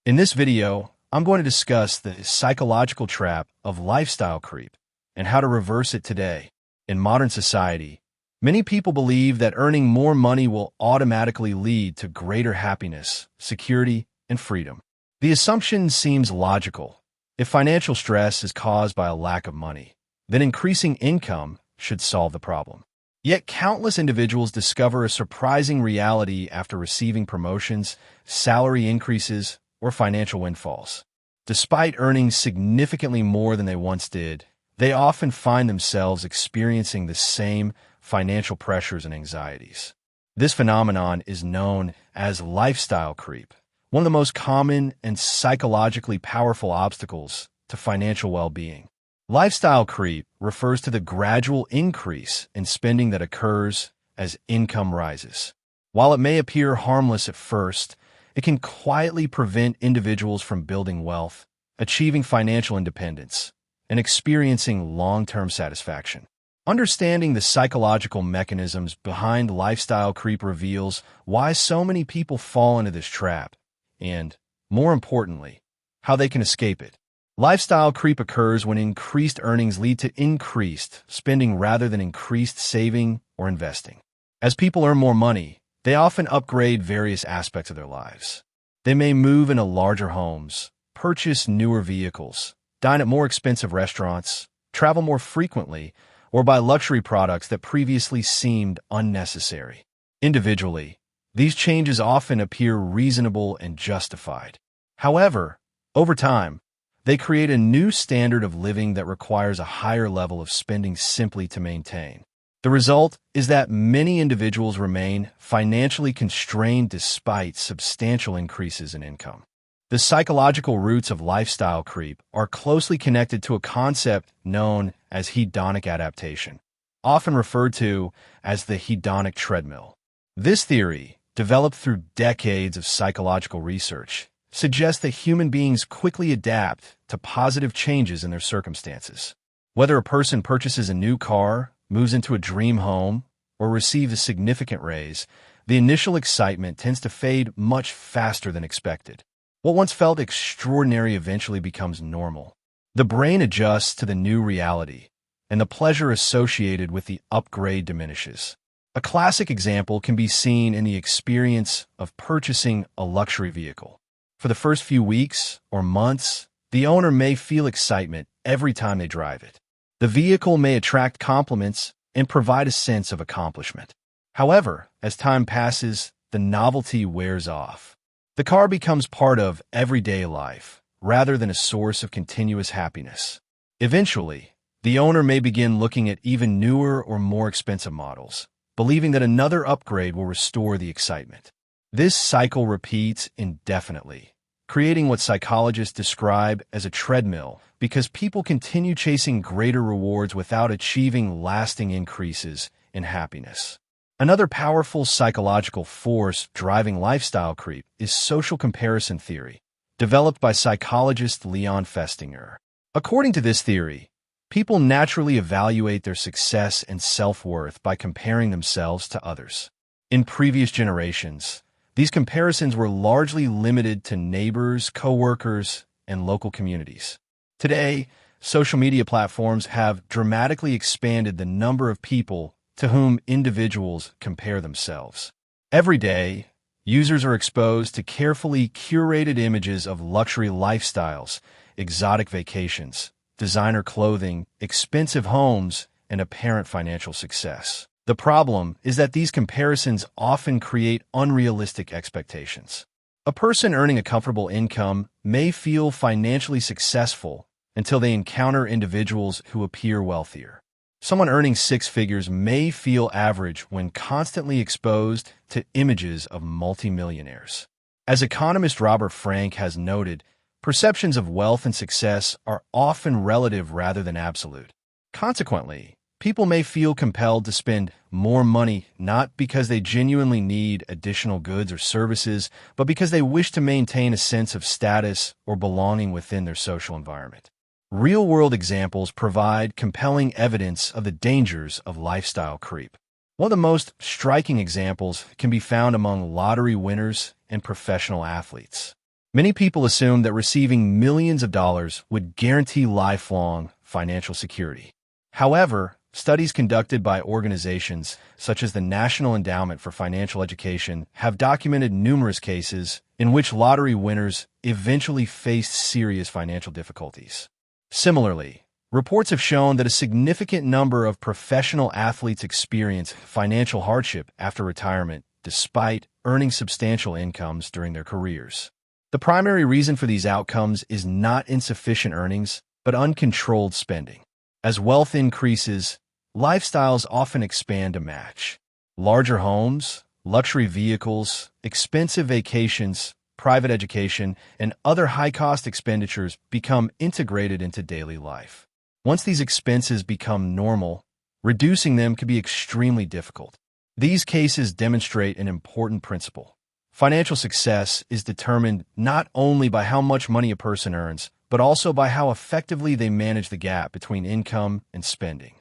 In this video, I'm going to discuss the psychological trap of lifestyle creep and how to reverse it today. In modern society, many people believe that earning more money will automatically lead to greater happiness, security, and freedom. The assumption seems logical. If financial stress is caused by a lack of money, then increasing income should solve the problem. Yet countless individuals discover a surprising reality after receiving promotions, salary increases, or financial windfalls. Despite earning significantly more than they once did, they often find themselves experiencing the same financial pressures and anxieties. This phenomenon is known as lifestyle creep, one of the most common and psychologically powerful obstacles to financial well-being. Lifestyle creep refers to the gradual increase in spending that occurs as income rises. While it may appear harmless at first, it can quietly prevent individuals from building wealth, achieving financial independence, and experiencing long-term satisfaction. Understanding the psychological mechanisms behind lifestyle creep reveals why so many people fall into this trap and, more importantly, how they can escape it. Lifestyle creep occurs when increased earnings lead to increased spending rather than increased saving or investing. As people earn more money, they often upgrade various aspects of their lives. They may move into larger homes, purchase newer vehicles, dine at more expensive restaurants, travel more frequently, or buy luxury products that previously seemed unnecessary. Individually, these changes often appear reasonable and justified. However, over time, they create a new standard of living that requires a higher level of spending simply to maintain. The result is that many individuals remain financially constrained despite substantial increases in income. The psychological roots of lifestyle creep are closely connected to a concept known as hedonic adaptation, often referred to as the hedonic treadmill. This theory, developed through decades of psychological research, suggests that human beings quickly adapt to positive changes in their circumstances. Whether a person purchases a new car, moves into a dream home, or receives a significant raise, the initial excitement tends to fade much faster than expected. What once felt extraordinary eventually becomes normal. The brain adjusts to the new reality, and the pleasure associated with the upgrade diminishes. A classic example can be seen in the experience of purchasing a luxury vehicle. For the first few weeks or months, the owner may feel excitement every time they drive it. The vehicle may attract compliments and provide a sense of accomplishment. However, as time passes, the novelty wears off. The car becomes part of everyday life, rather than a source of continuous happiness. Eventually, the owner may begin looking at even newer or more expensive models, believing that another upgrade will restore the excitement. This cycle repeats indefinitely, creating what psychologists describe as a treadmill because people continue chasing greater rewards without achieving lasting increases in happiness. Another powerful psychological force driving lifestyle creep is social comparison theory, developed by psychologist Leon Festinger. According to this theory, people naturally evaluate their success and self-worth by comparing themselves to others. In previous generations, these comparisons were largely limited to neighbors, coworkers, and local communities. Today, social media platforms have dramatically expanded the number of people to whom individuals compare themselves. Every day, users are exposed to carefully curated images of luxury lifestyles, exotic vacations, designer clothing, expensive homes, and apparent financial success. The problem is that these comparisons often create unrealistic expectations. A person earning a comfortable income may feel financially successful until they encounter individuals who appear wealthier. Someone earning six figures may feel average when constantly exposed to images of multimillionaires. As economist Robert Frank has noted, perceptions of wealth and success are often relative rather than absolute. Consequently, people may feel compelled to spend more money not because they genuinely need additional goods or services, but because they wish to maintain a sense of status or belonging within their social environment. Real-world examples provide compelling evidence of the dangers of lifestyle creep. One of the most striking examples can be found among lottery winners and professional athletes. Many people assume that receiving millions of dollars would guarantee lifelong financial security. However, studies conducted by organizations such as the National Endowment for Financial Education have documented numerous cases in which lottery winners eventually faced serious financial difficulties. Similarly, reports have shown that a significant number of professional athletes experience financial hardship after retirement, despite earning substantial incomes during their careers. The primary reason for these outcomes is not insufficient earnings, but uncontrolled spending. As wealth increases, lifestyles often expand to match. Larger homes, luxury vehicles, expensive vacations, private education, and other high-cost expenditures become integrated into daily life. Once these expenses become normal, reducing them can be extremely difficult. These cases demonstrate an important principle. Financial success is determined not only by how much money a person earns, but also by how effectively they manage the gap between income and spending.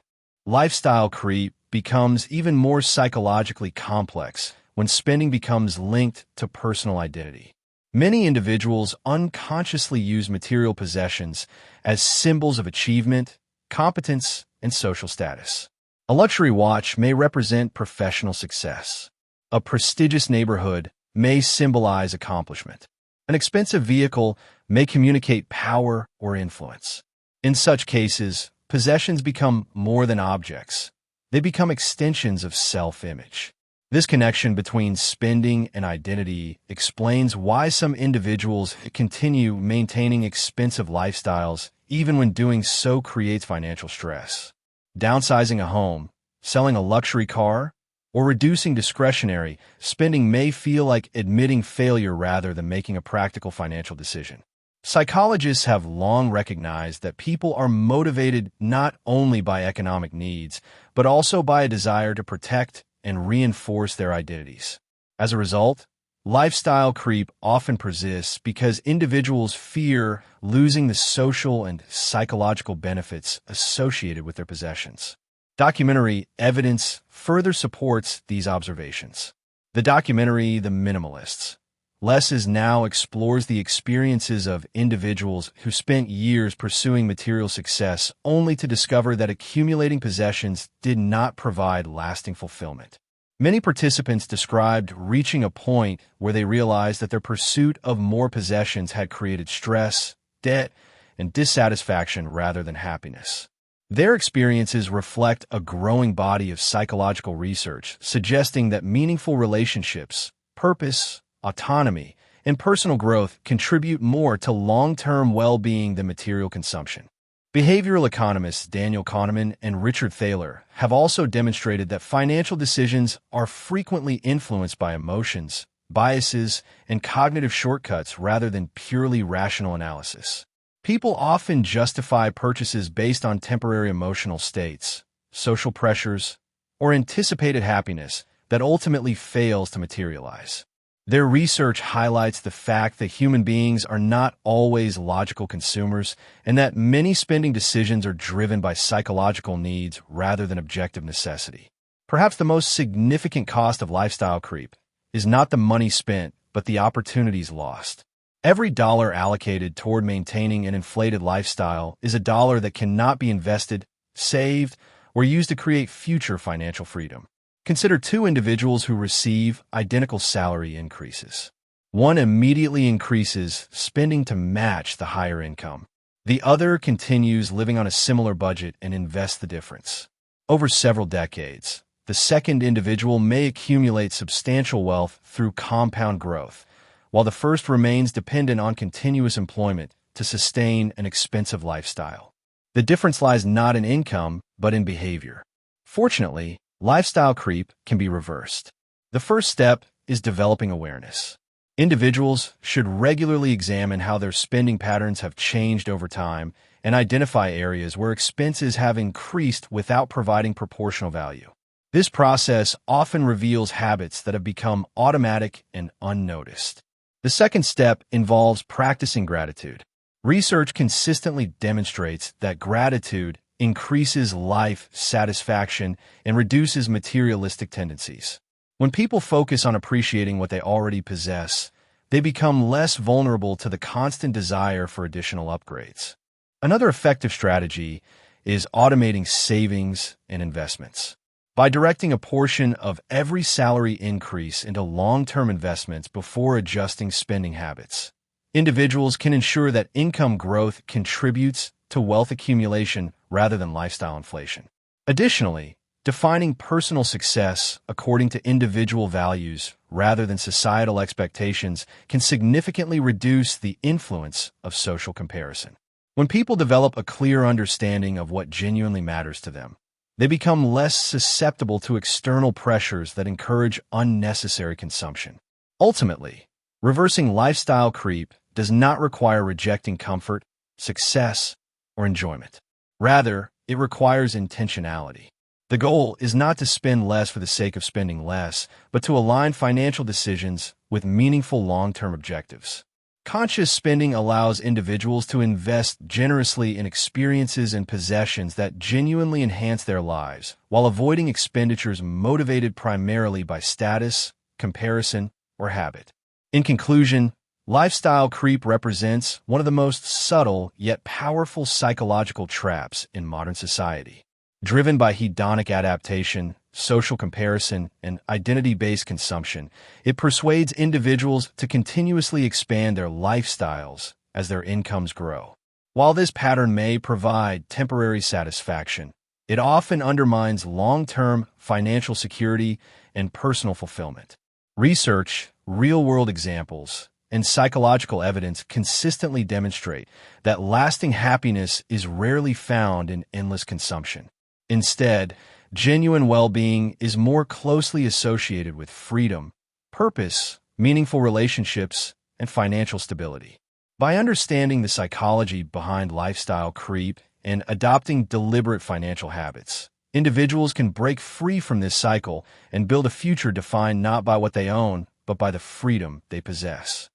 Lifestyle creep becomes even more psychologically complex when spending becomes linked to personal identity. Many individuals unconsciously use material possessions as symbols of achievement, competence, and social status. A luxury watch may represent professional success. A prestigious neighborhood may symbolize accomplishment. An expensive vehicle may communicate power or influence. In such cases, possessions become more than objects. They become extensions of self-image. This connection between spending and identity explains why some individuals continue maintaining expensive lifestyles even when doing so creates financial stress. Downsizing a home, selling a luxury car, or reducing discretionary spending may feel like admitting failure rather than making a practical financial decision. Psychologists have long recognized that people are motivated not only by economic needs, but also by a desire to protect and reinforce their identities. As a result, lifestyle creep often persists because individuals fear losing the social and psychological benefits associated with their possessions. Documentary evidence further supports these observations. The documentary The Minimalists. Less Is Now explores the experiences of individuals who spent years pursuing material success only to discover that accumulating possessions did not provide lasting fulfillment. Many participants described reaching a point where they realized that their pursuit of more possessions had created stress, debt, and dissatisfaction rather than happiness. Their experiences reflect a growing body of psychological research suggesting that meaningful relationships, purpose, autonomy, and personal growth contribute more to long-term well-being than material consumption. Behavioral economists Daniel Kahneman and Richard Thaler have also demonstrated that financial decisions are frequently influenced by emotions, biases, and cognitive shortcuts rather than purely rational analysis. People often justify purchases based on temporary emotional states, social pressures, or anticipated happiness that ultimately fails to materialize. Their research highlights the fact that human beings are not always logical consumers and that many spending decisions are driven by psychological needs rather than objective necessity. Perhaps the most significant cost of lifestyle creep is not the money spent, but the opportunities lost. Every dollar allocated toward maintaining an inflated lifestyle is a dollar that cannot be invested, saved, or used to create future financial freedom. Consider two individuals who receive identical salary increases. One immediately increases spending to match the higher income. The other continues living on a similar budget and invests the difference. Over several decades, the second individual may accumulate substantial wealth through compound growth, while the first remains dependent on continuous employment to sustain an expensive lifestyle. The difference lies not in income, but in behavior. Fortunately, lifestyle creep can be reversed. The first step is developing awareness. Individuals should regularly examine how their spending patterns have changed over time and identify areas where expenses have increased without providing proportional value. This process often reveals habits that have become automatic and unnoticed. The second step involves practicing gratitude. Research consistently demonstrates that gratitude increases life satisfaction and reduces materialistic tendencies. When people focus on appreciating what they already possess, they become less vulnerable to the constant desire for additional upgrades. Another effective strategy is automating savings and investments. By directing a portion of every salary increase into long-term investments before adjusting spending habits, individuals can ensure that income growth contributes to wealth accumulation rather than lifestyle inflation. Additionally, defining personal success according to individual values rather than societal expectations can significantly reduce the influence of social comparison. When people develop a clear understanding of what genuinely matters to them, they become less susceptible to external pressures that encourage unnecessary consumption. Ultimately, reversing lifestyle creep does not require rejecting comfort, success, or enjoyment. Rather, it requires intentionality. The goal is not to spend less for the sake of spending less, but to align financial decisions with meaningful long-term objectives. Conscious spending allows individuals to invest generously in experiences and possessions that genuinely enhance their lives, while avoiding expenditures motivated primarily by status, comparison, or habit. In conclusion, lifestyle creep represents one of the most subtle yet powerful psychological traps in modern society. Driven by hedonic adaptation, social comparison, and identity-based consumption, it persuades individuals to continuously expand their lifestyles as their incomes grow. While this pattern may provide temporary satisfaction, it often undermines long-term financial security and personal fulfillment. Research, real-world examples, and psychological evidence consistently demonstrate that lasting happiness is rarely found in endless consumption. Instead, genuine well-being is more closely associated with freedom, purpose, meaningful relationships, and financial stability. By understanding the psychology behind lifestyle creep and adopting deliberate financial habits, individuals can break free from this cycle and build a future defined not by what they own, but by the freedom they possess.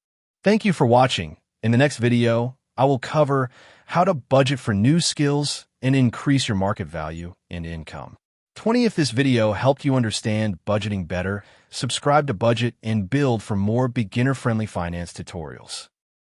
Thank you for watching. In the next video, I will cover how to budget for new skills and increase your market value and income. If this video helped you understand budgeting better, subscribe to Budget and Build for more beginner-friendly finance tutorials.